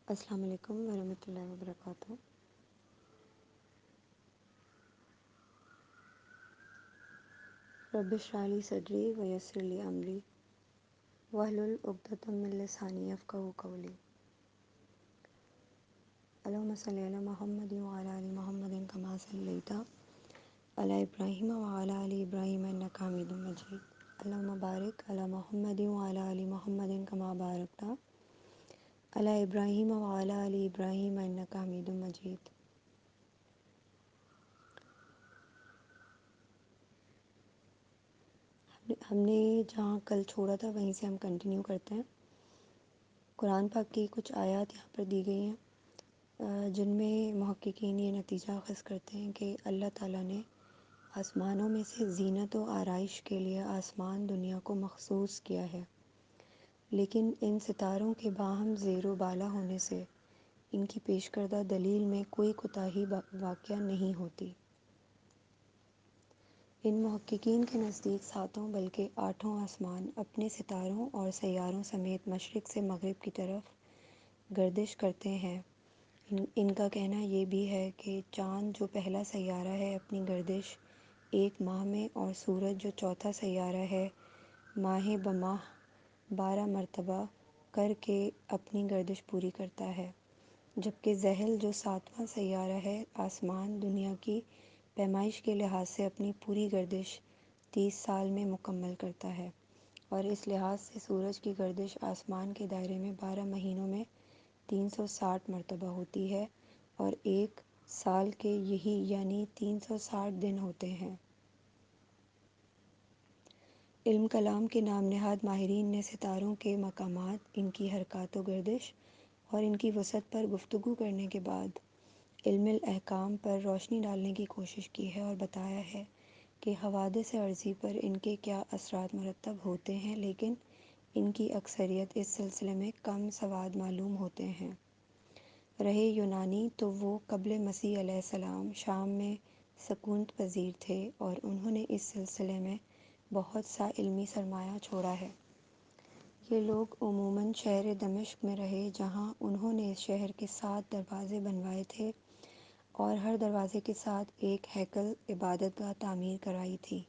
السلام علیکم ورحمۃ اللہ وبرکاتہ۔ رب اشرح لی صدری ویسر لی امری واحلل عقدۃ من لسانی یفقہوا قولی۔ اللہم صلی علی محمد وعلی آل محمد کما صلیت علی ابراہیم وعلی آل ابراہیم انک حمید مجید۔ اللہم بارک علی محمد وعلی آل محمد کما بارکت علی ابراہیم وعلی آل ابراہیم انک حمید مجید۔ ہم نے جہاں کل چھوڑا تھا وہیں سے ہم کنٹینیو کرتے ہیں۔ قرآن پاک کی کچھ آیات یہاں پر دی گئی ہیں جن میں محققین یہ نتیجہ اخذ کرتے ہیں کہ اللہ تعالیٰ نے آسمانوں میں سے زینت و آرائش کے لیے آسمان دنیا کو مخصوص کیا ہے، لیکن ان ستاروں کے باہم زیر و بالا ہونے سے ان کی پیش کردہ دلیل میں کوئی کوتاہی واقع نہیں ہوتی۔ ان محققین کے نزدیک ساتوں بلکہ آٹھوں آسمان اپنے ستاروں اور سیاروں سمیت مشرق سے مغرب کی طرف گردش کرتے ہیں۔ ان کا کہنا یہ بھی ہے کہ چاند جو پہلا سیارہ ہے اپنی گردش ایک ماہ میں، اور سورج جو چوتھا سیارہ ہے ماہ بماہ 12 مرتبہ کر کے اپنی گردش پوری کرتا ہے، جبکہ زحل جو ساتواں سیارہ ہے آسمان دنیا کی پیمائش کے لحاظ سے اپنی پوری گردش 30 سال میں مکمل کرتا ہے، اور اس لحاظ سے سورج کی گردش آسمان کے دائرے میں 12 مہینوں میں 360 مرتبہ ہوتی ہے، اور ایک سال کے یہی یعنی 360 دن ہوتے ہیں۔ علم کلام کے نام نہاد ماہرین نے ستاروں کے مقامات، ان کی حرکات و گردش اور ان کی وسعت پر گفتگو کرنے کے بعد علم الاحکام پر روشنی ڈالنے کی کوشش کی ہے، اور بتایا ہے کہ حوادث ارضی پر ان کے کیا اثرات مرتب ہوتے ہیں، لیکن ان کی اکثریت اس سلسلے میں کم سواد معلوم ہوتے ہیں۔ رہے یونانی تو وہ قبل مسیح علیہ السلام شام میں سکونت پذیر تھے، اور انہوں نے اس سلسلے میں بہت سا علمی سرمایہ چھوڑا ہے۔ یہ لوگ عموماً شہر دمشق میں رہے، جہاں انہوں نے اس شہر کے 7 دروازے بنوائے تھے اور ہر دروازے کے ساتھ ایک ہیکل عبادت گاہ تعمیر کرائی تھی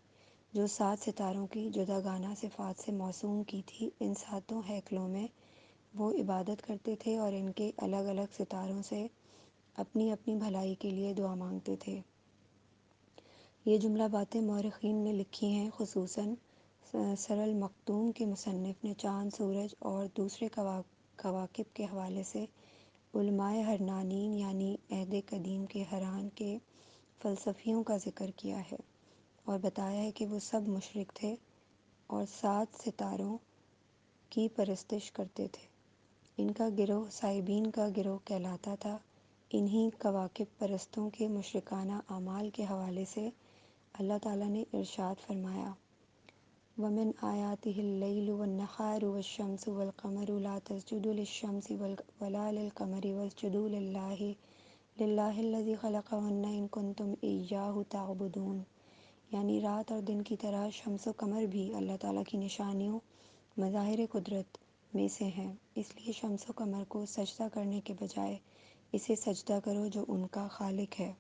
جو 7 ستاروں کی جداگانہ صفات سے موسوم کی تھی۔ ان 7 ہیکلوں میں وہ عبادت کرتے تھے اور ان کے الگ الگ ستاروں سے اپنی اپنی بھلائی کے لیے دعا مانگتے تھے۔ یہ جملہ باتیں مورخین نے لکھی ہیں، خصوصاً سر المختوم کے مصنف نے چاند، سورج اور دوسرے کواکب کے حوالے سے علماء حرنانین یعنی عہد قدیم کے حران کے فلسفیوں کا ذکر کیا ہے، اور بتایا ہے کہ وہ سب مشرک تھے اور 7 ستاروں کی پرستش کرتے تھے۔ ان کا گروہ سائبین کا گروہ کہلاتا تھا۔ انہی کواکب پرستوں کے مشرکانہ اعمال کے حوالے سے اللہ تعالیٰ نے ارشاد فرمایا: وَمِنْ آيَاتِهِ اللَّيْلُ وَالنَّهَارُ وَالشَّمْسُ وَالْقَمَرُ لَا تَسْجُدُوا لِلشَّمْسِ وَلَا لِلْقَمَرِ وَاسْجُدُوا لِلَّهِ الَّذِي خَلَقَهُنَّ إِن كُنتُمْ إِيَّاهُ تَعْبُدُونَ۔ یعنی رات اور دن کی طرح شمس و قمر بھی اللہ تعالیٰ کی نشانیوں، مظاہر قدرت میں سے ہیں، اس لیے شمس و قمر کو سجدہ کرنے کے بجائے اسے سجدہ کرو جو ان کا خالق ہے۔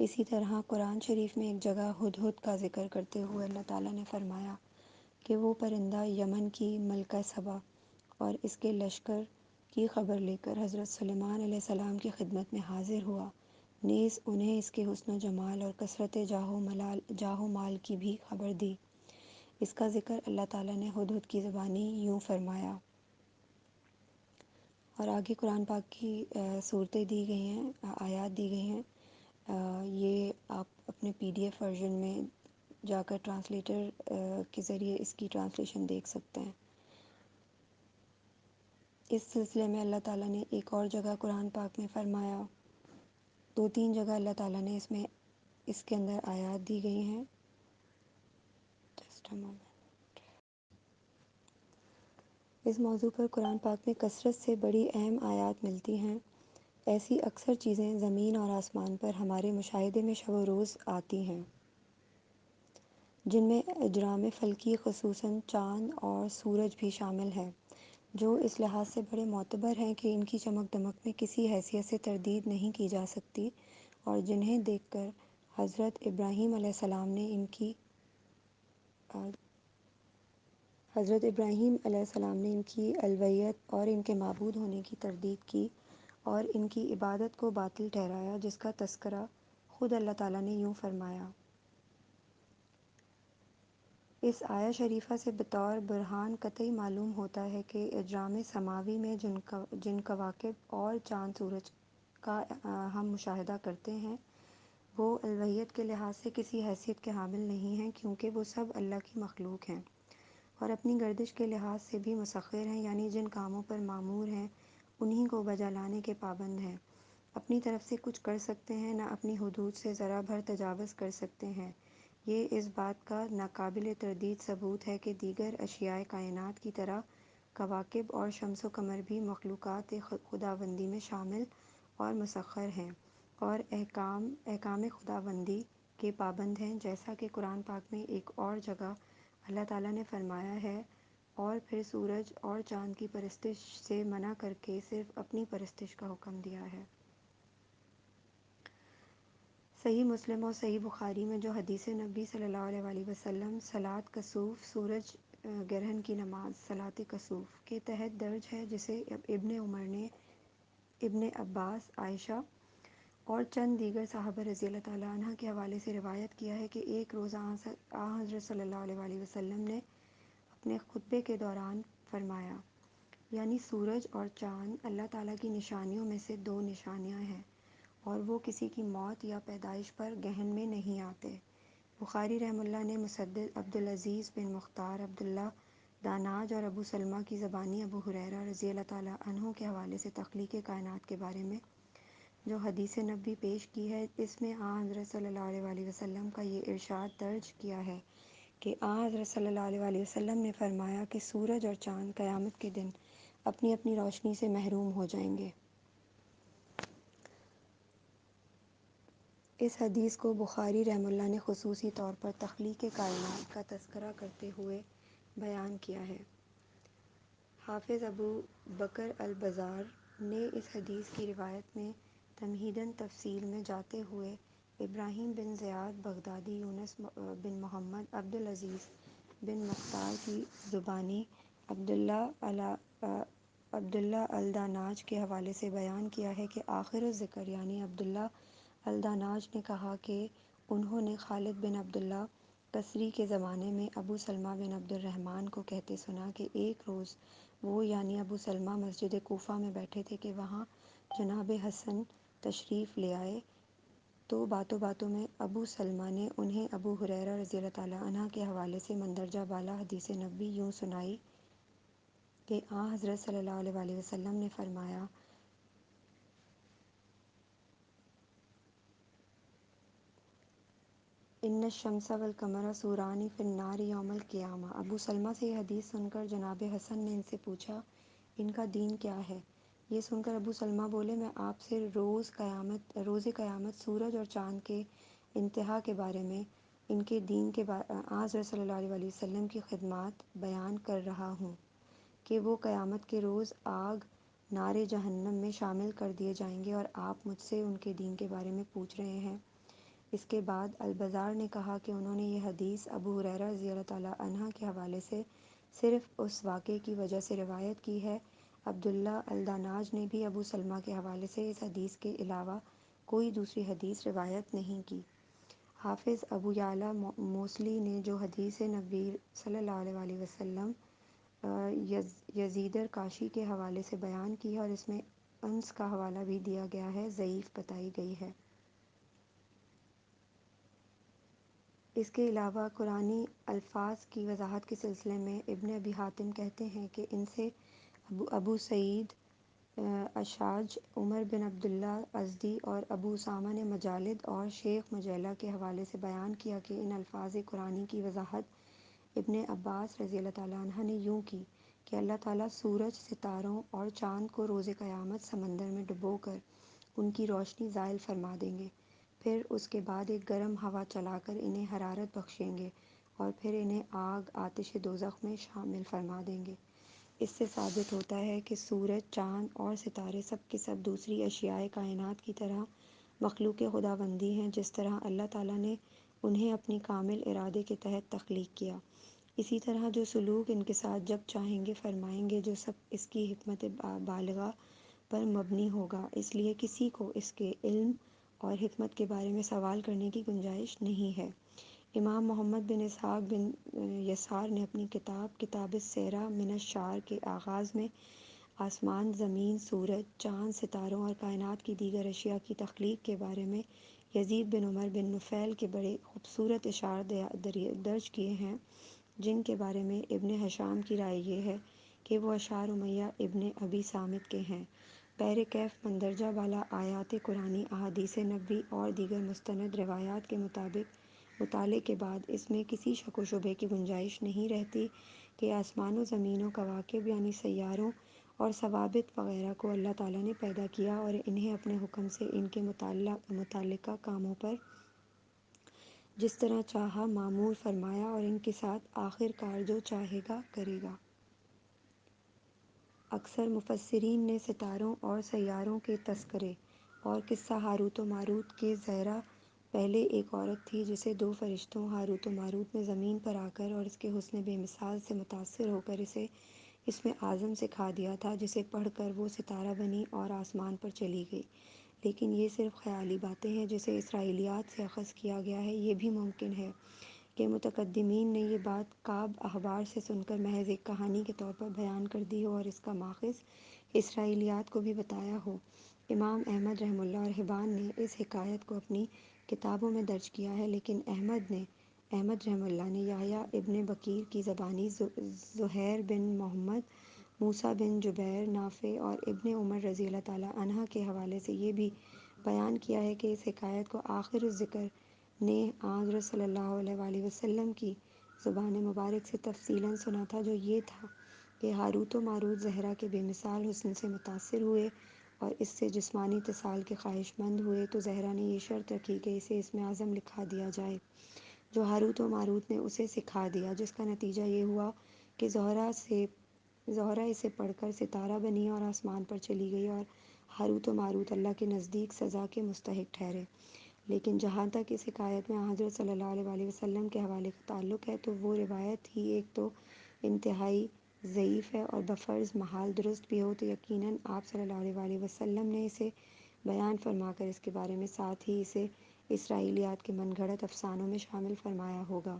اسی طرح قرآن شریف میں ایک جگہ ہدہد کا ذکر کرتے ہوئے اللہ تعالیٰ نے فرمایا کہ وہ پرندہ یمن کی ملکہ سبا اور اس کے لشکر کی خبر لے کر حضرت سلیمان علیہ السلام کی خدمت میں حاضر ہوا، نیز انہیں اس کے حسن و جمال اور کثرت جاہ و مال کی بھی خبر دی۔ اس کا ذکر اللہ تعالیٰ نے ہدہد کی زبانی یوں فرمایا۔ اور آگے قرآن پاک کی صورتیں دی گئی ہیں، آیات دی گئی ہیں۔ یہ آپ اپنے PDF ورژن میں جا کر ٹرانسلیٹر کے ذریعے اس کی ٹرانسلیشن دیکھ سکتے ہیں۔ اس سلسلے میں اللہ تعالیٰ نے ایک اور جگہ قرآن پاک میں فرمایا، 2-3 جگہ اللہ تعالیٰ نے اس کے اندر آیات دی گئی ہیں۔ Just a moment۔ اس موضوع پر قرآن پاک میں کثرت سے بڑی اہم آیات ملتی ہیں۔ ایسی اکثر چیزیں زمین اور آسمان پر ہمارے مشاہدے میں شب و روز آتی ہیں، جن میں اجرام فلکی خصوصاً چاند اور سورج بھی شامل ہیں۔ جو اس لحاظ سے بڑے معتبر ہیں کہ ان کی چمک دمک میں کسی حیثیت سے تردید نہیں کی جا سکتی، اور جنہیں دیکھ کر حضرت ابراہیم علیہ السلام نے ان کی الوہیت اور ان کے معبود ہونے کی تردید کی اور ان کی عبادت کو باطل ٹھہرایا، جس کا تذکرہ خود اللہ تعالیٰ نے یوں فرمایا۔ اس آیہ شریفہ سے بطور برہان قطعی معلوم ہوتا ہے کہ اجرام سماوی میں جن کواکب اور چاند سورج کا ہم مشاہدہ کرتے ہیں، وہ الوہیت کے لحاظ سے کسی حیثیت کے حامل نہیں ہیں، کیونکہ وہ سب اللہ کی مخلوق ہیں اور اپنی گردش کے لحاظ سے بھی مسخر ہیں، یعنی جن کاموں پر مامور ہیں انہی کو بجا لانے کے پابند ہیں۔ اپنی طرف سے کچھ کر سکتے ہیں، نہ اپنی حدود سے ذرہ بھر تجاوز کر سکتے ہیں۔ یہ اس بات کا ناقابل تردید ثبوت ہے کہ دیگر اشیائے کائنات کی طرح کواکب اور شمس و قمر بھی مخلوقات خداوندی میں شامل اور مسخر ہیں اور احکام خداوندی کے پابند ہیں، جیسا کہ قرآن پاک میں ایک اور جگہ اللہ تعالیٰ نے فرمایا ہے، اور پھر سورج اور چاند کی پرستش سے منع کر کے صرف اپنی پرستش کا حکم دیا ہے۔ صحیح مسلم اور صحیح بخاری میں جو حدیث نبی صلی اللہ علیہ وآلہ وسلم صلاۃ کسوف، سورج گرہن کی نماز صلاۃ کسوف کے تحت درج ہے، جسے ابن عمر نے ابن عباس، عائشہ اور چند دیگر صحابہ رضی اللہ تعالیٰ عنہ کے حوالے سے روایت کیا ہے کہ ایک روز حضرت صلی اللہ علیہ وآلہ وسلم نے اپنے خطبے کے دوران فرمایا، یعنی سورج اور چاند اللہ تعالیٰ کی نشانیوں میں سے دو نشانیاں ہیں، اور وہ کسی کی موت یا پیدائش پر گہن میں نہیں آتے۔ بخاری رحمہ اللہ نے مسدد، عبدالعزیز بن مختار، عبداللہ داناج اور ابو سلمہ کی زبانی ابو ہریرہ رضی اللہ تعالیٰ عنہ کے حوالے سے تخلیق کائنات کے بارے میں جو حدیث نبوی پیش کی ہے، اس میں حضرت صلی اللہ علیہ وآلہ وسلم کا یہ ارشاد درج کیا ہے کہ حضرت صلی اللہ علیہ وآلہ وسلم نے فرمایا کہ سورج اور چاند قیامت کے دن اپنی اپنی روشنی سے محروم ہو جائیں گے۔ اس حدیث کو بخاری رحمہ اللہ نے خصوصی طور پر تخلیق کائنات کا تذکرہ کرتے ہوئے بیان کیا ہے۔ حافظ ابو بکر البزار نے اس حدیث کی روایت میں تمہیداً تفصیل میں جاتے ہوئے ابراہیم بن زیاد بغدادی، یونس بن محمد، عبدالعزیز بن مختار کی زبانی عبداللہ الداناج کے حوالے سے بیان کیا ہے کہ آخر الذکر یعنی عبداللہ الداناج نے کہا کہ انہوں نے خالد بن عبداللہ قسری کے زمانے میں ابو سلمہ بن عبد الرحمن کو کہتے سنا کہ ایک روز وہ یعنی ابو سلمہ مسجد کوفہ میں بیٹھے تھے کہ وہاں جناب حسن تشریف لے آئے، تو باتوں باتوں میں ابو سلمہ نے انہیں ابو ہریرہ رضی اللہ تعالیٰ عنہ کے حوالے سے مندرجہ بالا حدیث نبوی یوں سنائی کہ حضرت صلی اللہ علیہ وآلہ وسلم نے فرمایا، ان الشمس والقمر سوران فی النار یوم القیامہ۔ ابو سلمہ سے یہ حدیث سن کر جناب حسن نے ان سے پوچھا، ان کا دین کیا ہے؟ یہ سن کر ابو سلمہ بولے، میں آپ سے روز قیامت سورج اور چاند کے انتہا کے بارے میں، ان کے دین کے حضرت صلی اللہ علیہ وآلہ وسلم کی خدمات بیان کر رہا ہوں کہ وہ قیامت کے روز آگ نار جہنم میں شامل کر دیے جائیں گے، اور آپ مجھ سے ان کے دین کے بارے میں پوچھ رہے ہیں۔ اس کے بعد البزار نے کہا کہ انہوں نے یہ حدیث ابو ہریرہ رضی اللہ تعالیٰ عنہ کے حوالے سے صرف اس واقعے کی وجہ سے روایت کی ہے۔ عبداللہ الداناج نے بھی ابو سلمہ کے حوالے سے اس حدیث کے علاوہ کوئی دوسری حدیث روایت نہیں کی۔ حافظ ابو یعلیٰ موصلی نے جو حدیث نبوی صلی اللہ علیہ وآلہ وسلم یزید رقاشی کے حوالے سے بیان کی ہے اور اس میں انس کا حوالہ بھی دیا گیا ہے، ضعیف بتائی گئی ہے۔ اس کے علاوہ قرآنی الفاظ کی وضاحت کے سلسلے میں ابن ابی حاتم کہتے ہیں کہ ان سے ابو سعید اشاج، عمر بن عبداللہ ازدی اور ابو اسامہ نے مجالد اور شیخ مجیلہ کے حوالے سے بیان کیا کہ ان الفاظ قرآنی کی وضاحت ابن عباس رضی اللہ تعالیٰ عنہ نے یوں کی کہ اللہ تعالیٰ سورج، ستاروں اور چاند کو روز قیامت سمندر میں ڈبو کر ان کی روشنی زائل فرما دیں گے، پھر اس کے بعد ایک گرم ہوا چلا کر انہیں حرارت بخشیں گے، اور پھر انہیں آگ آتش دوزخ میں شامل فرما دیں گے۔ اس سے ثابت ہوتا ہے کہ سورج، چاند اور ستارے سب کے سب دوسری اشیائے کائنات کی طرح مخلوق خداوندی ہیں، جس طرح اللہ تعالیٰ نے انہیں اپنی کامل ارادے کے تحت تخلیق کیا۔ اسی طرح جو سلوک ان کے ساتھ جب چاہیں گے فرمائیں گے، جو سب اس کی حکمت بالغہ پر مبنی ہوگا۔ اس لیے کسی کو اس کے علم اور حکمت کے بارے میں سوال کرنے کی گنجائش نہیں ہے۔ امام محمد بن اسحاق بن یسار نے اپنی کتاب السیرہ من الشعر کے آغاز میں آسمان، زمین، سورج، چاند، ستاروں اور کائنات کی دیگر اشیاء کی تخلیق کے بارے میں یزید بن عمر بن نفیل کے بڑے خوبصورت اشعار درج کیے ہیں، جن کے بارے میں ابن ہشام کی رائے یہ ہے کہ وہ اشعار امیہ ابن ابی صامت کے ہیں۔ بحر کیف مندرجہ بالا آیات قرآنی، احادیث نبوی اور دیگر مستند روایات کے مطالعے کے بعد اس میں کسی شک و شبہ کی گنجائش نہیں رہتی کہ آسمان و زمین و کواکب یعنی سیاروں اور ثوابت وغیرہ کو اللہ تعالیٰ نے پیدا کیا اور انہیں اپنے حکم سے ان کے متعلقہ کاموں پر جس طرح چاہا معمور فرمایا اور ان کے ساتھ آخر کار جو چاہے گا کرے گا۔ اکثر مفسرین نے ستاروں اور سیاروں کے تذکرے اور قصہ ہاروت و ماروت کے زہرہ پہلے ایک عورت تھی جسے دو فرشتوں ہاروت و ماروت نے زمین پر آ کر اور اس کے حسن بے مثال سے متاثر ہو کر اسے اسم اعظم سکھا دیا تھا، جسے پڑھ کر وہ ستارہ بنی اور آسمان پر چلی گئی۔ لیکن یہ صرف خیالی باتیں ہیں جسے اسرائیلیات سے اخذ کیا گیا ہے۔ یہ بھی ممکن ہے کہ متقدمین نے یہ بات کعب احبار سے سن کر محض ایک کہانی کے طور پر بیان کر دی ہو اور اس کا ماخذ اسرائیلیات کو بھی بتایا ہو۔ امام احمد رحمہ اللہ اور حبان نے اس حکایت کو اپنی کتابوں میں درج کیا ہے، لیکن احمد رحمہ اللہ نے یحییٰ ابن بکیر کی زبانی، زہیر بن محمد، موسیٰ بن جبیر، نافع اور ابن عمر رضی اللہ تعالیٰ عنہ کے حوالے سے یہ بھی بیان کیا ہے کہ اس حکایت کو آخر الذکر نے حضرت صلی اللہ علیہ وآلہ وسلم کی زبان مبارک سے تفصیلاً سنا تھا، جو یہ تھا کہ ہاروت و ماروت زہرہ کے بے مثال حسن سے متاثر ہوئے اور اس سے جسمانی اتصال کے خواہش مند ہوئے، تو زہرہ نے یہ شرط رکھی کہ اسے اسم اعظم لکھا دیا جائے، جو ہاروت و ماروت نے اسے سکھا دیا، جس کا نتیجہ یہ ہوا کہ زہرہ اسے پڑھ کر ستارہ بنی اور آسمان پر چلی گئی اور ہاروت و ماروت اللہ کے نزدیک سزا کے مستحق ٹھہرے۔ لیکن جہاں تک اس حکایت میں حضرت صلی اللہ علیہ وآلہ وسلم کے حوالے کا تعلق ہے، تو وہ روایت ہی ایک تو انتہائی ضعیف ہے اور بفرض محال درست بھی ہو تو یقیناً آپ صلی اللہ علیہ وآلہ وسلم نے اسے بیان فرما کر اس کے بارے میں ساتھ ہی اسے اسرائیلیات کے من گھڑت افسانوں میں شامل فرمایا ہوگا۔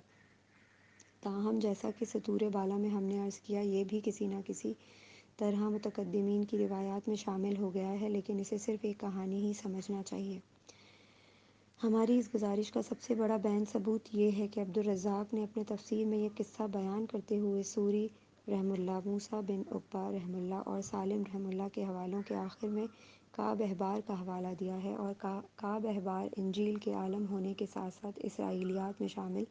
تاہم جیسا کہ سطور بالا میں ہم نے عرض کیا، یہ بھی کسی نہ کسی طرح متقدمین کی روایات میں شامل ہو گیا ہے، لیکن اسے صرف ایک کہانی ہی سمجھنا چاہیے۔ ہماری اس گزارش کا سب سے بڑا بین ثبوت یہ ہے کہ عبدالرزاق نے اپنے تفسیر میں یہ قصہ بیان کرتے ہوئے سوری رحمہ اللہ، موسیٰ بن عقبہ رحمہ اللہ اور سالم رحمہ اللہ کے حوالوں کے آخر میں کعب احبار کا حوالہ دیا ہے، اور کعب احبار انجیل کے عالم ہونے کے ساتھ ساتھ اسرائیلیات میں شامل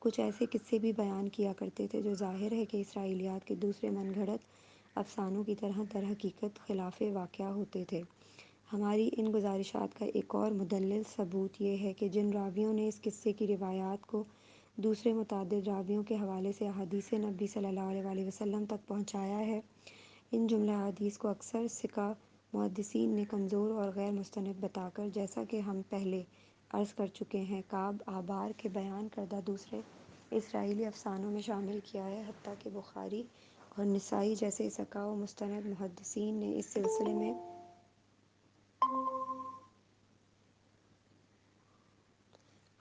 کچھ ایسے قصے بھی بیان کیا کرتے تھے جو ظاہر ہے کہ اسرائیلیات کے دوسرے من گھڑت افسانوں کی طرح در حقیقت خلاف واقعہ ہوتے تھے۔ ہماری ان گزارشات کا ایک اور مدلل ثبوت یہ ہے کہ جن راویوں نے اس قصے کی روایات کو دوسرے متعدد راویوں کے حوالے سے احادیث نبی صلی اللہ علیہ وآلہ وسلم تک پہنچایا ہے، ان جملہ احادیث کو اکثر ثقہ محدثین نے کمزور اور غیر مستند بتا کر، جیسا کہ ہم پہلے عرض کر چکے ہیں، کعب احبار کے بیان کردہ دوسرے اسرائیلی افسانوں میں شامل کیا ہے، حتیٰ کہ بخاری اور نسائی جیسے ثقہ و مستند محدثین نے اس سلسلے میں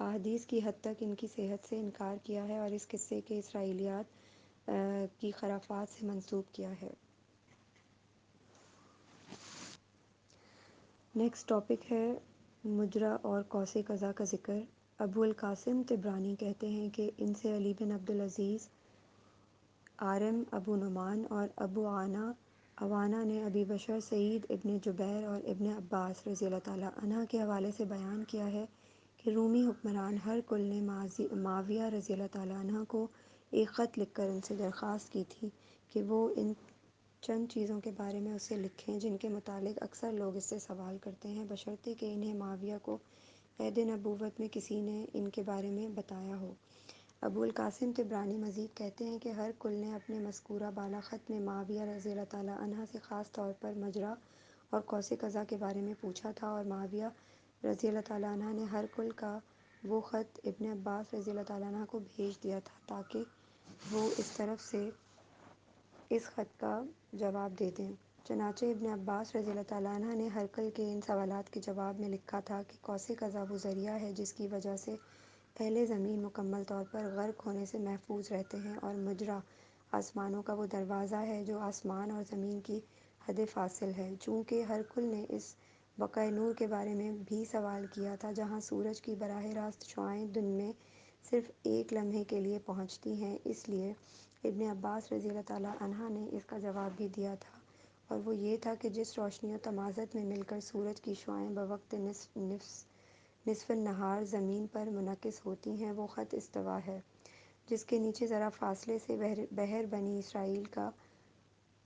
احادیث کی حد تک ان کی صحت سے انکار کیا ہے اور اس قصے کے اسرائیلیات کی خرافات سے منسوب کیا ہے۔ نیکسٹ ٹاپک ہے مجرا اور قوس قزح کا ذکر۔ ابو القاسم طبرانی کہتے ہیں کہ ان سے علی بن عبدالعزیز، عارم، ابو نعمان اور ابو عوانہ نے ابی بشر سعید ابن جبیر اور ابن عباس رضی اللہ تعالیٰ عنہ کے حوالے سے بیان کیا ہے کہ رومی حکمران ہرقل نے معاویہ رضی اللہ تعالیٰ عنہ کو ایک خط لکھ کر ان سے درخواست کی تھی کہ وہ ان چند چیزوں کے بارے میں اسے لکھیں جن کے متعلق اکثر لوگ اس سے سوال کرتے ہیں، بشرطے کہ انہیں معاویہ کو عہد نبوت میں کسی نے ان کے بارے میں بتایا ہو۔ ابو القاسم طبرانی مزید کہتے ہیں کہ ہر کل نے اپنے مذکورہ بالا خط میں معاویہ رضی اللہ تعالیٰ عنہ سے خاص طور پر مجرا اور قوس قزح کے بارے میں پوچھا تھا، اور معاویہ رضی اللہ تعالیٰ عنہ نے ہر کل کا وہ خط ابن عباس رضی اللہ تعالیٰ عنہ کو بھیج دیا تھا تاکہ وہ اس طرف سے اس خط کا جواب دے دیں۔ چنانچہ ابن عباس رضی اللہ تعالیٰ عنہ نے ہرقل کے ان سوالات کے جواب میں لکھا تھا کہ قوس قزح وہ ذریعہ ہے جس کی وجہ سے اہل زمین مکمل طور پر غرق ہونے سے محفوظ رہتے ہیں، اور مجرا آسمانوں کا وہ دروازہ ہے جو آسمان اور زمین کی حد فاصل ہے۔ چونکہ ہرقل نے اس بقعہ نور کے بارے میں بھی سوال کیا تھا جہاں سورج کی براہ راست شعاعیں دن میں صرف ایک لمحے کے لیے پہنچتی ہیں، اس لیے ابن عباس رضی اللہ تعالیٰ عنہ نے اس کا جواب بھی دیا تھا، اور وہ یہ تھا کہ جس روشنی و تمازت میں مل کر سورج کی شعاعیں بوقت نصف النہار زمین پر منعکس ہوتی ہیں وہ خط استوا ہے، جس کے نیچے ذرا فاصلے سے بحر بنی اسرائیل کا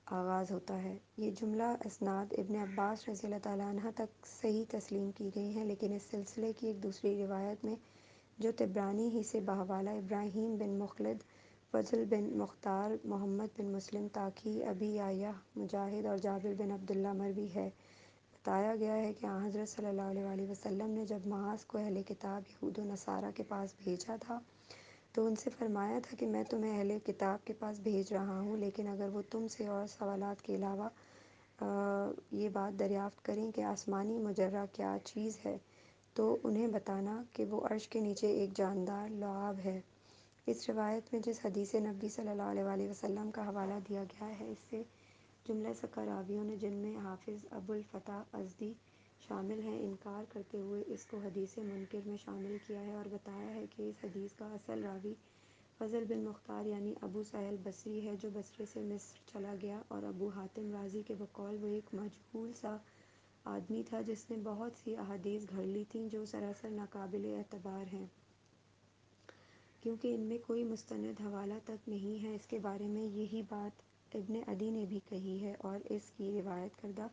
آغاز ہوتا ہے۔ یہ جملہ اسناد ابن عباس رضی اللہ تعالیٰ عنہ تک صحیح تسلیم کی گئی ہیں، لیکن اس سلسلے کی ایک دوسری روایت میں جو طبرانی ہی سے بحوالہ ابراہیم بن مخلد، فضل بن مختار، محمد بن مسلم تاقی، ابی یحییٰ مجاہد اور جابر بن عبداللہ مروی ہے، بتایا گیا ہے کہ آن حضرت صلی اللہ علیہ وآلہ وسلم نے جب معاذ کو اہل کتاب یہود و نصارہ کے پاس بھیجا تھا تو ان سے فرمایا تھا کہ میں تمہیں اہل کتاب کے پاس بھیج رہا ہوں، لیکن اگر وہ تم سے اور سوالات کے علاوہ یہ بات دریافت کریں کہ آسمانی مجرہ کیا چیز ہے تو انہیں بتانا کہ وہ عرش کے نیچے ایک جاندار لعاب ہے۔ اس روایت میں جس حدیث نبوی صلی اللہ علیہ وآلہ وسلم کا حوالہ دیا گیا ہے اس سے جملہ ثقہ راویوں نے، جن میں حافظ ابو الفتح ازدی شامل ہیں، انکار کرتے ہوئے اس کو حدیث منکر میں شامل کیا ہے اور بتایا ہے کہ اس حدیث کا اصل راوی فضل بن مختار یعنی ابو سہل بصری ہے جو بصرے سے مصر چلا گیا، اور ابو حاتم رازی کے بقول وہ ایک مجہول سا آدمی تھا جس نے بہت سی احادیث گھڑ لی تھیں جو سراسر ناقابل اعتبار ہیں کیونکہ ان میں کوئی مستند حوالہ تک نہیں ہے۔ اس کے بارے میں یہی بات ابن عدی نے بھی کہی ہے اور اس کی روایت کردہ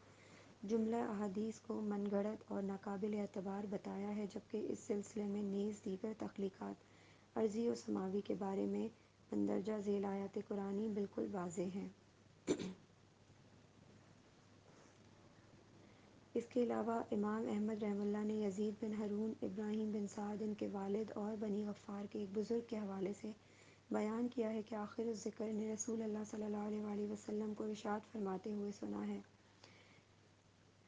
جملہ احادیث کو من گھڑت اور ناقابل اعتبار بتایا ہے، جبکہ اس سلسلے میں نیز دیگر تخلیقات ارضی و سماوی کے بارے میں مندرجہ ذیل آیات قرآنی بالکل واضح ہیں۔ اس کے علاوہ امام احمد رحمہ اللہ نے یزید بن ہارون، ابراہیم بن سعد ان کے والد اور بنی غفار کے ایک بزرگ کے حوالے سے بیان کیا ہے کہ آخر الذکر نے رسول اللہ صلی اللہ علیہ وآلہ وسلم کو ارشاد فرماتے ہوئے سنا ہے۔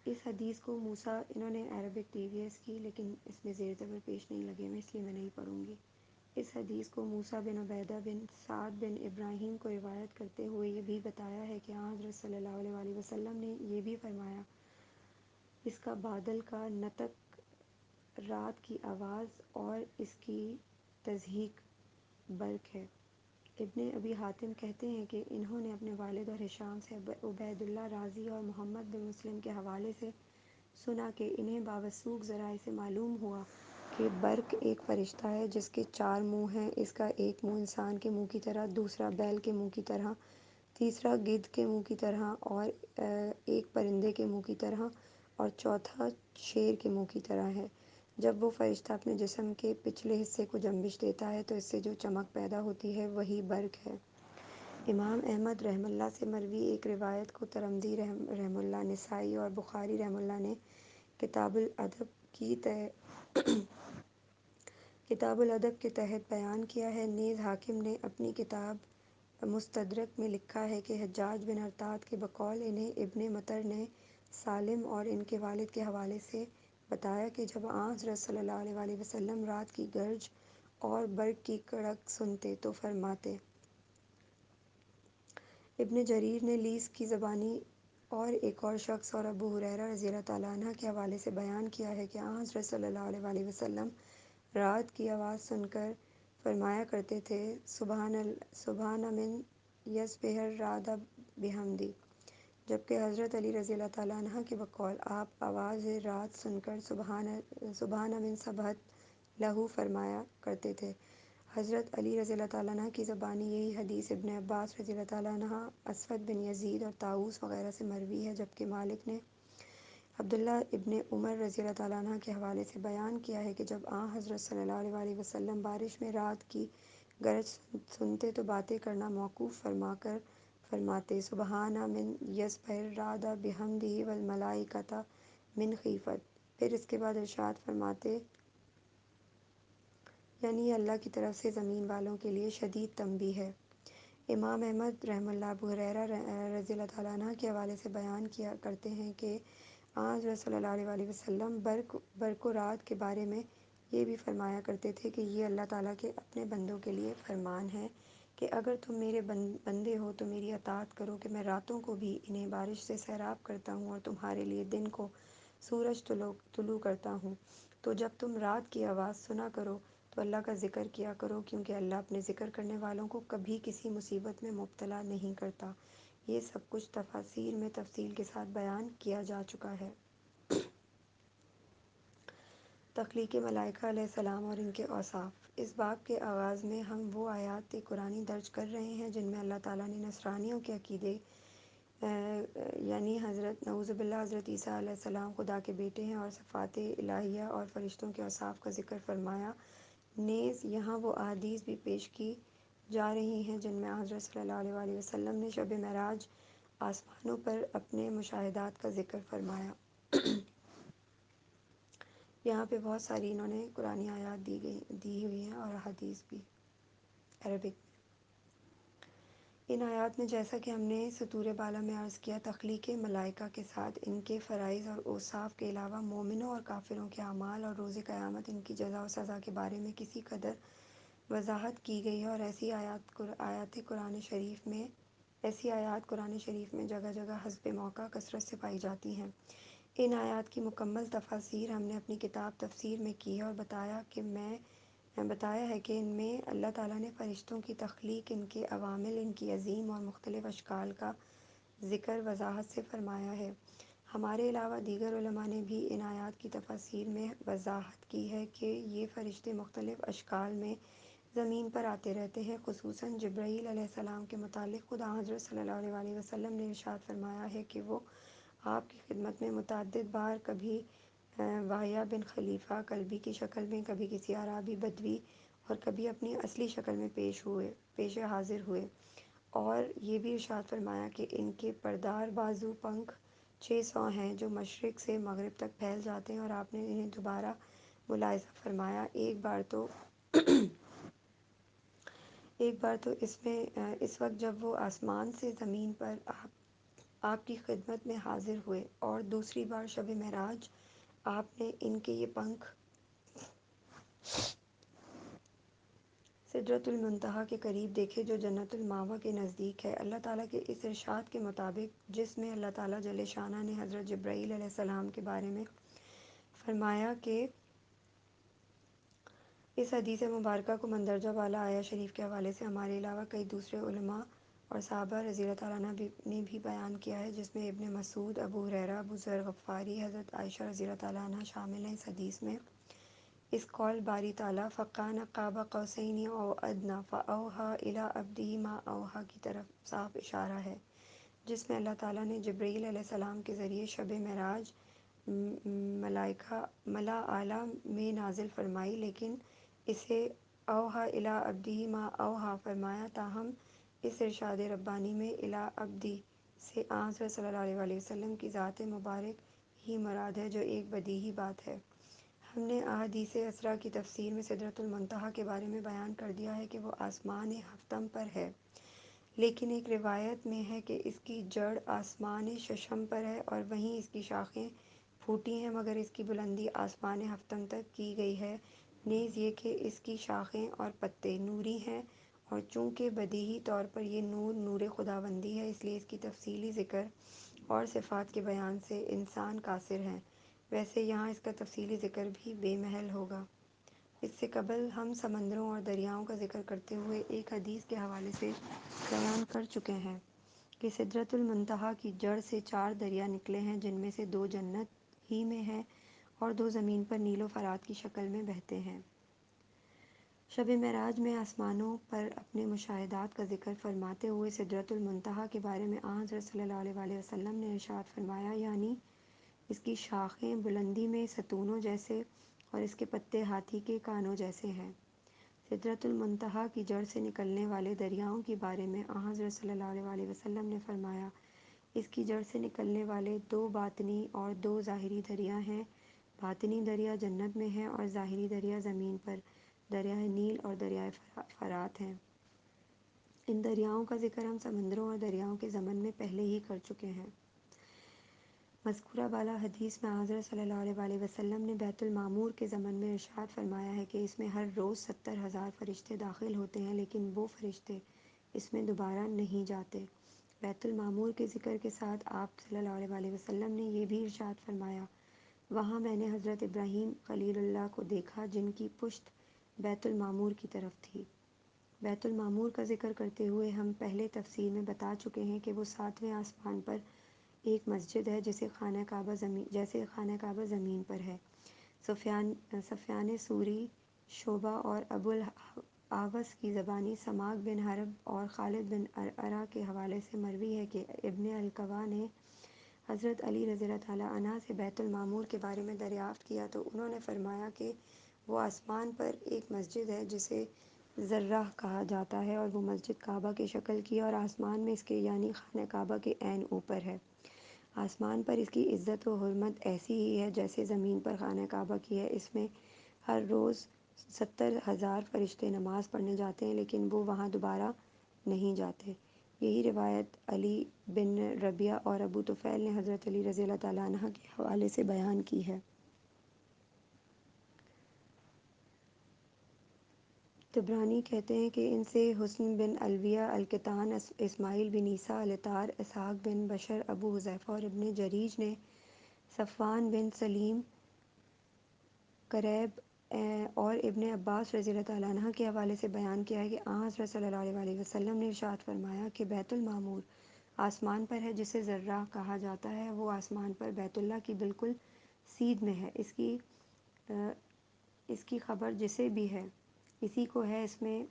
اس حدیث کو موسیٰ، انہوں نے عربک ٹی وی ایس کی لیکن اس میں زیر زبر پیش نہیں لگے ہوئے اس لیے میں نہیں پڑھوں گی۔ اس حدیث کو موسیٰ بن عبیدہ بن سعد بن ابراہیم کو روایت کرتے ہوئے یہ بھی بتایا ہے کہ آن حضرت صلی اللہ علیہ وآلہ وسلم نے یہ بھی فرمایا، اس کا بادل کا نطق، رات کی آواز اور اس کی تضحیک برق ہے۔ ابن ابی حاتم کہتے ہیں کہ انہوں نے اپنے والد اور ہشام سے عبید اللہ رازی اور محمد بن مسلم کے حوالے سے سنا کہ انہیں باوثوق ذرائع سے معلوم ہوا کہ برق ایک فرشتہ ہے جس کے 4 منہ ہیں، اس کا ایک منہ انسان کے منہ کی طرح، دوسرا بیل کے منہ کی طرح، تیسرا گدھ کے منہ کی طرح اور ایک پرندے کے منہ کی طرح اور چوتھا شیر کے منہ کی طرح ہے۔ جب وہ فرشتہ اپنے جسم کے پچھلے حصے کو جنبش دیتا ہے تو اس سے جو چمک پیدا ہوتی ہے وہی برق ہے۔ امام احمد رحمہ اللہ سے مروی ایک روایت کو ترمذی رحمہ اللہ، نسائی اور بخاری رحمہ اللہ نے کتاب الادب کے تحت بیان کیا ہے۔ نیز حاکم نے اپنی کتاب مستدرک میں لکھا ہے کہ حجاج بن ارطاد کے بقول انہیں ابن مطر نے سالم اور ان کے والد کے حوالے سے بتایا کہ جب آن حضرت صلی اللہ علیہ وآلہ وسلم رات کی گرج اور برق کی کڑک سنتے تو فرماتے۔ ابن جریر نے لیث کی زبانی اور ایک اور شخص اور ابو ہریرہ رضی اللہ تعالیٰ عنہ کے حوالے سے بیان کیا ہے کہ آن حضرت صلی اللہ علیہ وآلہ وسلم رات کی آواز سن کر فرمایا کرتے تھے، سبحان من یسبح الرعد بحمدہ، جبکہ حضرت علی رضی اللہ تعالیٰ عنہ کے بقول آپ آواز رعد سن کر سبحان من سبحت لہ فرمایا کرتے تھے۔ حضرت علی رضی اللہ تعالیٰ عنہ کی زبانی یہی حدیث ابن عباس رضی اللہ تعالیٰ عنہ، اسود بن یزید اور طاؤس وغیرہ سے مروی ہے، جبکہ مالک نے عبداللہ ابن عمر رضی اللہ تعالیٰ عنہ کے حوالے سے بیان کیا ہے کہ جب آن حضرت صلی اللہ علیہ وآلہ وسلم بارش میں رات کی گرج سنتے تو باتیں کرنا موقوف فرما کر فرماتے سبحان من یسبح الرعد بحمدہ والملائکۃ من خیفت۔ پھر اس کے بعد ارشاد فرماتے یعنی یہ اللہ کی طرف سے زمین والوں کے لیے شدید تنبیہ ہے۔ امام احمد رحمہ اللہ ابو ہریرہ رضی اللہ تعالیٰ عنہ کے حوالے سے بیان کیا کرتے ہیں کہ آن حضرت صلی اللہ علیہ وسلم برق و رعد کے بارے میں یہ بھی فرمایا کرتے تھے کہ یہ اللہ تعالیٰ کے اپنے بندوں کے لیے فرمان ہے کہ اگر تم میرے بندے ہو تو میری اطاعت کرو کہ میں راتوں کو بھی انہیں بارش سے سیراب کرتا ہوں اور تمہارے لیے دن کو سورج طلوع کرتا ہوں، تو جب تم رات کی آواز سنا کرو تو اللہ کا ذکر کیا کرو، کیونکہ اللہ اپنے ذکر کرنے والوں کو کبھی کسی مصیبت میں مبتلا نہیں کرتا۔ یہ سب کچھ تفاسیر میں تفصیل کے ساتھ بیان کیا جا چکا ہے۔ تخلیق ملائکہ علیہ السلام اور ان کے اوصاف۔ اس باب کے آغاز میں ہم وہ آیات قرآنی درج کر رہے ہیں جن میں اللہ تعالیٰ نے نصرانیوں کے عقیدے یعنی نعوذ باللہ حضرت عیسیٰ علیہ السلام خدا کے بیٹے ہیں اور صفات الہیہ اور فرشتوں کے اوصاف کا ذکر فرمایا، نیز یہاں وہ احادیث بھی پیش کی جا رہی ہیں جن میں حضرت صلی اللہ علیہ وسلم نے شب معراج آسمانوں پر اپنے مشاہدات کا ذکر فرمایا۔ یہاں پہ بہت ساری انہوں نے قرآنی آیات دی ہوئی ہیں اور احادیث بھی عربک میں۔ ان آیات میں جیسا کہ ہم نے سطور بالا میں عرض کیا، تخلیق ملائکہ کے ساتھ ان کے فرائض اور اوصاف کے علاوہ مومنوں اور کافروں کے اعمال اور روز قیامت ان کی جزا و سزا کے بارے میں کسی قدر وضاحت کی گئی ہے، اور ایسی آیات قرآن شریف میں جگہ جگہ حسب موقع کثرت سے پائی جاتی ہیں۔ ان آیات کی مکمل تفاسیر ہم نے اپنی کتاب تفسیر میں کی ہے اور بتایا ہے کہ ان میں اللہ تعالیٰ نے فرشتوں کی تخلیق، ان کے عوامل، ان کی عظیم اور مختلف اشکال کا ذکر وضاحت سے فرمایا ہے۔ ہمارے علاوہ دیگر علماء نے بھی ان آیات کی تفاسیر میں وضاحت کی ہے کہ یہ فرشتے مختلف اشکال میں زمین پر آتے رہتے ہیں۔ خصوصاً جبرائیل علیہ السلام کے متعلق خود حضرت صلی اللہ علیہ وسلم نے ارشاد فرمایا ہے کہ وہ آپ کی خدمت میں متعدد بار کبھی واہیہ بن خلیفہ کلبی کی شکل میں، کبھی کسی اعرابی بدوی اور کبھی اپنی اصلی شکل میں پیش حاضر ہوئے، اور یہ بھی ارشاد فرمایا کہ ان کے پردار بازو پنکھ 600 ہیں جو مشرق سے مغرب تک پھیل جاتے ہیں، اور آپ نے انہیں دوبارہ ملاحظہ فرمایا ایک بار تو اس وقت جب وہ آسمان سے زمین پر آپ کی خدمت میں حاضر ہوئے، اور دوسری بار شب معراج آپ نے ان کے یہ پنکھ سدرۃ المنتہا کے قریب دیکھے جو جنت المأویٰ کے نزدیک ہے۔ اللہ تعالیٰ کے اس ارشاد کے مطابق، جس میں اللہ تعالیٰ جل شانہ نے حضرت جبرائیل علیہ السلام کے بارے میں فرمایا کہ اس حدیث مبارکہ کو مندرجہ بالا آیہ شریف کے حوالے سے ہمارے علاوہ کئی دوسرے علماء اور صحابہ رضی اللہ تعالیٰ عنہ نے بھی بیان کیا ہے، جس میں ابن مسعود، ابو ہریرہ، ابو ذر غفاری، حضرت عائشہ رضی اللہ تعالیٰ عنہ شامل ہیں۔ اس حدیث میں اس قول باری تعالیٰ فَكَانَ قَابَ قَوْسَيْنِ أَوْ أَدْنَىٰ فَأَوْحَىٰ إِلَىٰ عَبْدِهِ مَا أَوْحَىٰ کی طرف صاف اشارہ ہے، جس میں اللہ تعالیٰ نے جبرائیل علیہ السلام کے ذریعے شب معراج ملا اعلیٰ میں نازل فرمائی، لیکن اسے اوحیٰ الی عبدہ ما اوحیٰ فرمایا، تاہم اس ارشاد ربانی میں الی عبدہ سے حضرت صلی اللہ علیہ وسلم کی ذات مبارک ہی مراد ہے، جو ایک بدیہی بات ہے۔ ہم نے احادیث اسریٰ کی تفسیر میں سدرۃ المنتہا کے بارے میں بیان کر دیا ہے کہ وہ آسمان ہفتم پر ہے، لیکن ایک روایت میں ہے کہ اس کی جڑ آسمان ششم پر ہے اور وہیں اس کی شاخیں پھوٹی ہیں، مگر اس کی بلندی آسمان ہفتم تک کی گئی ہے، نیز یہ کہ اس کی شاخیں اور پتے نوری ہیں، اور چونکہ بدیہی طور پر یہ نور خداوندی ہے، اس لیے اس کی تفصیلی ذکر اور صفات کے بیان سے انسان قاصر ہیں، ویسے یہاں اس کا تفصیلی ذکر بھی بے محل ہوگا۔ اس سے قبل ہم سمندروں اور دریاؤں کا ذکر کرتے ہوئے ایک حدیث کے حوالے سے بیان کر چکے ہیں کہ سدرۃ المنتہا کی جڑ سے 4 دریا نکلے ہیں، جن میں سے 2 جنت ہی میں ہیں اور 2 زمین پر نیل و فرات کی شکل میں بہتے ہیں۔ شب معراج میں آسمانوں پر اپنے مشاہدات کا ذکر فرماتے ہوئے سدرۃ المنتہا کے بارے میں آن حضرت صلی اللہ علیہ وسلم نے ارشاد فرمایا، یعنی اس کی شاخیں بلندی میں ستونوں جیسے اور اس کے پتے ہاتھی کے کانوں جیسے ہیں۔ سدرۃ المنتہا کی جڑ سے نکلنے والے دریاؤں کے بارے میں آن حضرت صلی اللہ علیہ وسلم نے فرمایا، اس کی جڑ سے نکلنے والے دو باطنی اور دو ظاہری دریا ہیں۔ باطنی دریا جنت میں ہے اور ظاہری دریا زمین پر دریائے نیل اور دریائے فرات ہیں۔ ان دریاؤں کا ذکر ہم سمندروں اور دریاؤں کے ضمن میں پہلے ہی کر چکے ہیں۔ مذکورہ بالا حدیث میں حضرت صلی اللہ علیہ وسلم نے بیت المعمور کے ضمن میں ارشاد فرمایا ہے کہ اس میں ہر روز 70,000 فرشتے داخل ہوتے ہیں، لیکن وہ فرشتے اس میں دوبارہ نہیں جاتے۔ بیت المعمور کے ذکر کے ساتھ آپ صلی اللہ علیہ وسلم نے یہ بھی ارشاد فرمایا، وہاں میں نے حضرت ابراہیم خلیل اللہ کو دیکھا جن کی پشت بیت المعمور کی طرف تھی۔ بیت المعمور کا ذکر کرتے ہوئے ہم پہلے تفصیل میں بتا چکے ہیں کہ وہ 7ویں آسمان پر ایک مسجد ہے جیسے خانہ کعبہ زمین پر ہے۔ سفیان ثوری، شعبہ اور ابو الاحوص کی زبانی سماک بن حرب اور خالد بن عرعرہ کے حوالے سے مروی ہے کہ ابن علقمہ نے حضرت علی رضی اللہ تعالیٰ عنہ سے بیت المعمور کے بارے میں دریافت کیا تو انہوں نے فرمایا کہ وہ آسمان پر ایک مسجد ہے جسے ذرہ کہا جاتا ہے، اور وہ مسجد کعبہ کی شکل کی اور آسمان میں اس کے یعنی خانہ کعبہ کے عین اوپر ہے۔ آسمان پر اس کی عزت و حرمت ایسی ہی ہے جیسے زمین پر خانہ کعبہ کی ہے۔ اس میں ہر روز 70,000 فرشتے نماز پڑھنے جاتے ہیں، لیکن وہ وہاں دوبارہ نہیں جاتے۔ یہی روایت علی بن ربیعہ اور ابو طفیل نے حضرت علی رضی اللہ تعالیٰ عنہ کے حوالے سے بیان کی ہے۔ طبرانی کہتے ہیں کہ ان سے حسن بن علویہ القطان، اسماعیل بن عیسیٰ العطار، اسحاق بن بشر، ابو حذیفہ اور ابن جریج نے صفوان بن سلیم، کریب اور ابن عباس رضی اللہ تعالیٰ عنہ کے حوالے سے بیان کیا ہے کہ آن حضرت صلی اللہ علیہ وسلم نے ارشاد فرمایا کہ بیت المعمور آسمان پر ہے جسے ذرہ کہا جاتا ہے، وہ آسمان پر بیت اللہ کی بالکل سیدھ میں ہے۔ اس کی خبر جسے بھی ہے اسی کو ہے، اس میں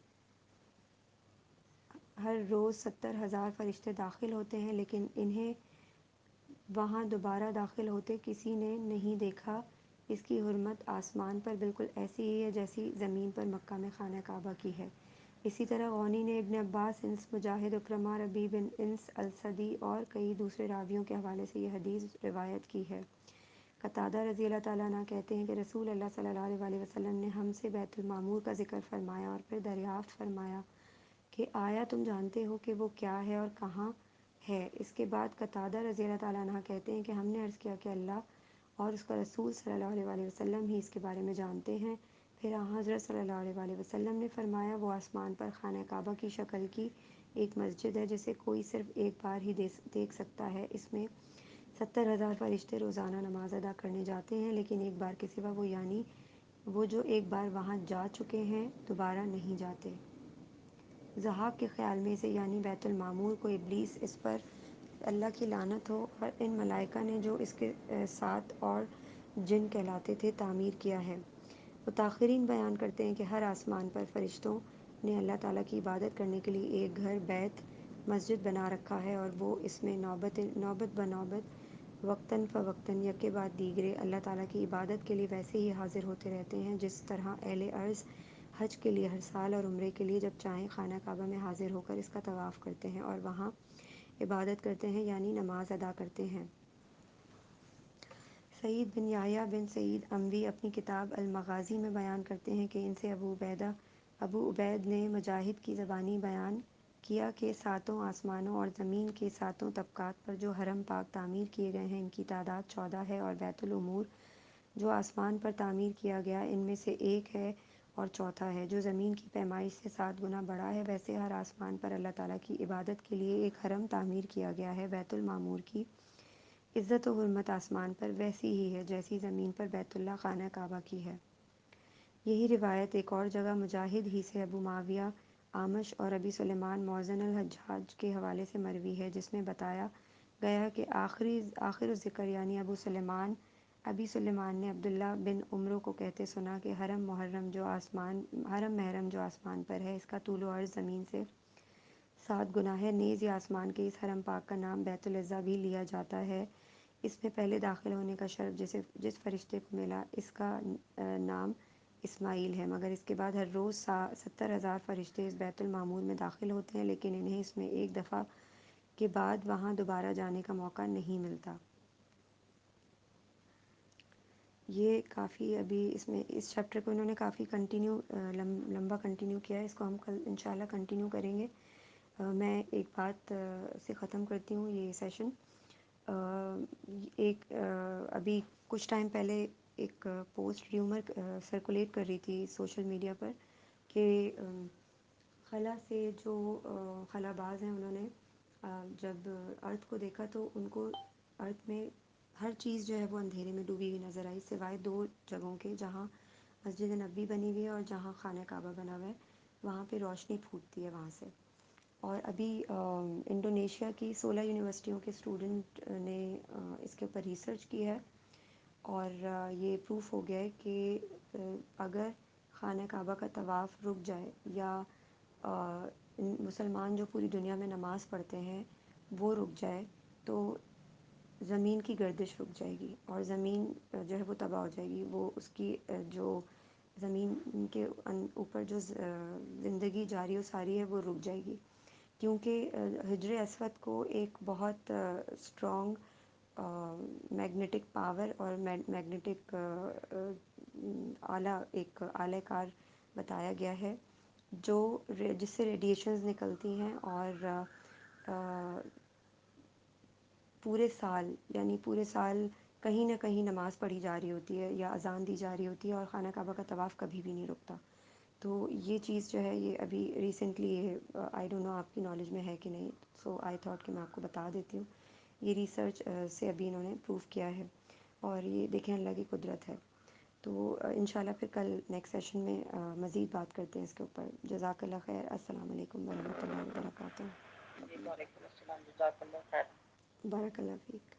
ہر روز 70,000 فرشتے داخل ہوتے ہیں، لیکن انہیں وہاں دوبارہ داخل ہوتے کسی نے نہیں دیکھا۔ اس کی حرمت آسمان پر بالکل ایسی ہی ہے جیسی زمین پر مکہ میں خانہ کعبہ کی ہے۔ اسی طرح غونی نے ابن عباس، انس، مجاہد، اکرمہ، ربیع بن انس السدی اور کئی دوسرے راویوں کے حوالے سے یہ حدیث روایت کی ہے۔ قتادہ رضی اللہ تعالیٰ عنہ کہتے ہیں کہ رسول اللہ صلی اللہ علیہ وسلم نے ہم سے بیت المعمور کا ذکر فرمایا اور پھر دریافت فرمایا کہ آیا تم جانتے ہو کہ وہ کیا ہے اور کہاں ہے؟ اس کے بعد قتادہ رضی اللہ تعالیٰ عنہ کہتے ہیں کہ ہم نے عرض کیا کہ اللہ اور اس کا رسول صلی اللہ علیہ وسلم ہی اس کے بارے میں جانتے ہیں۔ پھر آن حضرت صلی اللہ علیہ وسلم نے فرمایا، وہ آسمان پر خانہ کعبہ کی شکل کی ایک مسجد ہے جسے کوئی صرف ایک بار ہی دیکھ سکتا ہے۔ اس میں 70,000 فرشتے روزانہ نماز ادا کرنے جاتے ہیں، لیکن ایک بار کے سوا وہ یعنی وہ جو ایک بار وہاں جا چکے ہیں دوبارہ نہیں جاتے۔ ضحاک کے خیال میں اسے یعنی بیت المعمور کو ابلیس، اس پر اللہ کی لعنت ہو، اور ان ملائکہ نے جو اس کے ساتھ اور جن کہلاتے تھے تعمیر کیا ہے۔ متاخرین بیان کرتے ہیں کہ ہر آسمان پر فرشتوں نے اللہ تعالیٰ کی عبادت کرنے کے لیے ایک گھر، بیت، مسجد بنا رکھا ہے، اور وہ اس میں نوبت بنوبت، وقتاً فوقتاً، یکے بعد دیگرے اللہ تعالیٰ کی عبادت کے لیے ویسے ہی حاضر ہوتے رہتے ہیں جس طرح اہل ارض حج کے لیے ہر سال اور عمرے کے لیے جب چاہیں خانہ کعبہ میں حاضر ہو کر اس کا طواف کرتے ہیں اور وہاں عبادت کرتے ہیں یعنی نماز ادا کرتے ہیں۔ سعید بن یحییٰ بن سعید اموی اپنی کتاب المغازی میں بیان کرتے ہیں کہ ان سے ابو عبید نے مجاہد کی زبانی بیان کیا کہ ساتوں آسمانوں اور زمین کے ساتوں طبقات پر جو حرم پاک تعمیر کیے گئے ہیں ان کی تعداد 14 ہے، اور بیت العمور جو آسمان پر تعمیر کیا گیا ان میں سے ایک ہے اور چوتھا ہے، جو زمین کی پیمائش سے 7 گنا بڑا ہے۔ ویسے ہر آسمان پر اللہ تعالیٰ کی عبادت کے لیے ایک حرم تعمیر کیا گیا ہے۔ بیت المعمور کی عزت و حرمت آسمان پر ویسی ہی ہے جیسی زمین پر بیت اللہ خانہ کعبہ کی ہے۔ یہی روایت ایک اور جگہ مجاہد ہی سے ابو معاویہ، اعمش اور ابی سلیمان موزن الحجاج کے حوالے سے مروی ہے، جس میں بتایا گیا کہ آخر الذکر یعنی ابی سلیمان نے عبداللہ بن عمرو کو کہتے سنا کہ حرم محرم جو آسمان پر ہے اس کا طول و عرض زمین سے 7 گنا ہے، نیز یہ آسمان کے اس حرم پاک کا نام بیت العزیٰ بھی لیا جاتا ہے۔ اس میں پہلے داخل ہونے کا شرف جس فرشتے کو ملا اس کا نام اسماعیل ہے، مگر اس کے بعد ہر روز 70,000 فرشتے اس بیت المعمور میں داخل ہوتے ہیں، لیکن انہیں اس میں ایک دفعہ کے بعد وہاں دوبارہ جانے کا موقع نہیں ملتا۔ یہ کافی ابھی اس میں اس چیپٹر کو انہوں نے کافی لمبا کنٹینیو کیا ہے، اس کو ہم کل انشاءاللہ کنٹینیو کریں گے۔ میں ایک بات سے ختم کرتی ہوں یہ سیشن۔ ایک ابھی کچھ ٹائم پہلے ایک پوسٹ ریومر سرکولیٹ کر رہی تھی سوشل میڈیا پر کہ خلا سے جو خلا باز ہیں، انہوں نے جب ارتھ کو دیکھا تو ان کو ارتھ میں ہر چیز جو ہے وہ اندھیرے میں ڈوبی ہوئی نظر آئی، سوائے دو جگہوں کے، جہاں مسجد نبوی بنی ہوئی ہے اور جہاں خانہ کعبہ بنا ہوا ہے، وہاں پہ روشنی پھوٹتی ہے وہاں سے۔ اور ابھی انڈونیشیا کی 16 یونیورسٹیوں کے اسٹوڈنٹ نے اس کے اوپر ریسرچ کی ہے، اور یہ پروف ہو گیا ہے کہ اگر خانہ کعبہ کا طواف رک جائے، یا مسلمان جو پوری دنیا میں نماز پڑھتے ہیں وہ رک جائے، تو زمین کی گردش رک جائے گی، اور زمین جو ہے وہ تباہ ہو جائے گی، وہ اس کی جو زمین کے اوپر جو زندگی جاری و ساری ہے وہ رک جائے گی، کیونکہ حجر اسود کو ایک بہت اسٹرانگ میگنیٹک پاور اور میگنیٹک آلہ کار بتایا گیا ہے، جو جس سے ریڈیشنز نکلتی ہیں، اور پورے سال کہیں نہ کہیں نماز پڑھی جا رہی ہوتی ہے یا اذان دی جا رہی ہوتی ہے، اور خانہ کعبہ کا طواف کبھی بھی نہیں رکتا۔ تو یہ چیز جو ہے یہ ابھی ریسنٹلی، یہ آئی ڈونٹ نو آپ کی نالج میں ہے کہ نہیں، سو آئی تھاٹ کہ میں آپ کو بتا دیتی ہوں۔ یہ ریسرچ سے ابھی انہوں نے پروف کیا ہے، اور یہ دیکھیں اللہ کی قدرت ہے۔ تو انشاءاللہ پھر کل نیکسٹ سیشن میں مزید بات کرتے ہیں اس کے اوپر۔ جزاک اللہ خیر۔ السلام علیکم ورحمۃ اللہ وبرکاتہ۔ جی وعلیکم السلام، جزاک اللہ خیر۔ بارک اللہ فیک۔